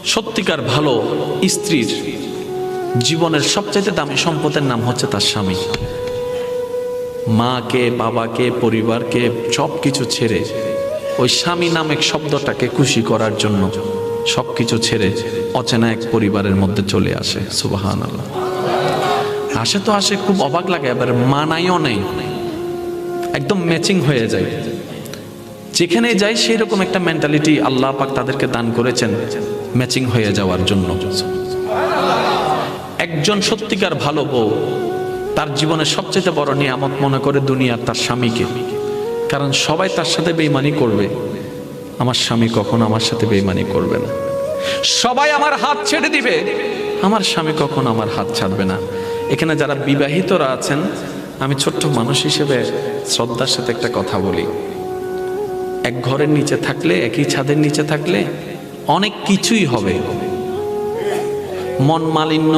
সত্যিকার ভালো স্ত্রীর জীবনের সবচাইতে দামি সম্পদের নাম হচ্ছে তার স্বামী। মাকে, বাবাকে, পরিবারকে সব কিছু ছেড়ে ওই স্বামী নামক শব্দটাকে খুশি করার জন্য সবকিছু ছেড়ে অচেনা এক পরিবারের মধ্যে চলে আসে। সুবহানাল্লাহ। আসে তো আসে, খুব অবাক লাগে, এবার মানাইও নেই, একদম ম্যাচিং হয়ে যায়। যেখানে যাই সেই রকম একটা মেন্টালিটি আল্লাহ পাক তাদেরকে দান করেছেন ম্যাচিং হয়ে যাওয়ার জন্য। একজন সত্যিকার ভালো বউ তার জীবনের সবচেয়ে বড় নিয়ামত মনে করে দুনিয়ার তার স্বামীকে। কারণ সবাই তার সাথে বেঈমানি করবে, আমার স্বামী কখনো আমার সাথে বেঈমানি করবে না। সবাই আমার হাত ছেড়ে দিবে, আমার স্বামী কখনো আমার হাত ছাড়বে না। এখানে যারা বিবাহিতরা আছেন, আমি ছোট্ট মানুষ হিসেবে শ্রদ্ধার সাথে একটা কথা বলি। এক ঘরের নিচে থাকলে, একই ছাদের নিচে থাকলে অনেক কিছুই হবে, মন মালিন্য,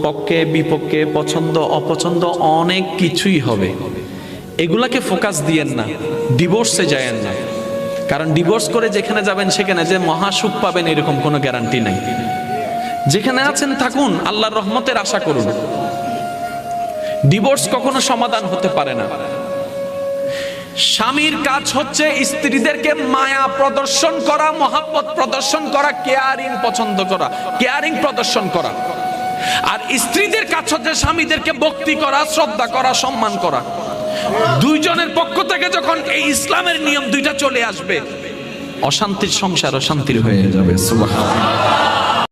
পক্ষে বিপক্ষে, পছন্দ অপছন্দ অনেক কিছুই হবে। এগুলাকে ফোকাস দিয়েন না, ডিভোর্সে যায়েন না। কারণ ডিভোর্স করে যেখানে যাবেন সেখানে যে মহাসুখ পাবেন এরকম কোনো গ্যারান্টি নাই। যেখানে আছেন থাকুন, আল্লাহর রহমতের আশা করুন। ডিভোর্স কখনো সমাধান হতে পারে না। স্বামীর কাজ হচ্ছে স্ত্রীদেরকে মায়া প্রদর্শন করা, মহাব্বত প্রদর্শন করা, কেয়ারিং পছন্দ করা, কেয়ারিং প্রদর্শন করা। আর স্ত্রীদের কাজ হচ্ছে স্বামীদেরকে ভক্তি করা, শ্রদ্ধা করা, সম্মান করা। দুইজনের পক্ষ থেকে যখন এই ইসলামের নিয়ম দুইটা চলে আসবে, অশান্তির সংসার অশান্তির হয়ে যাবে। সুবহানাল্লাহ।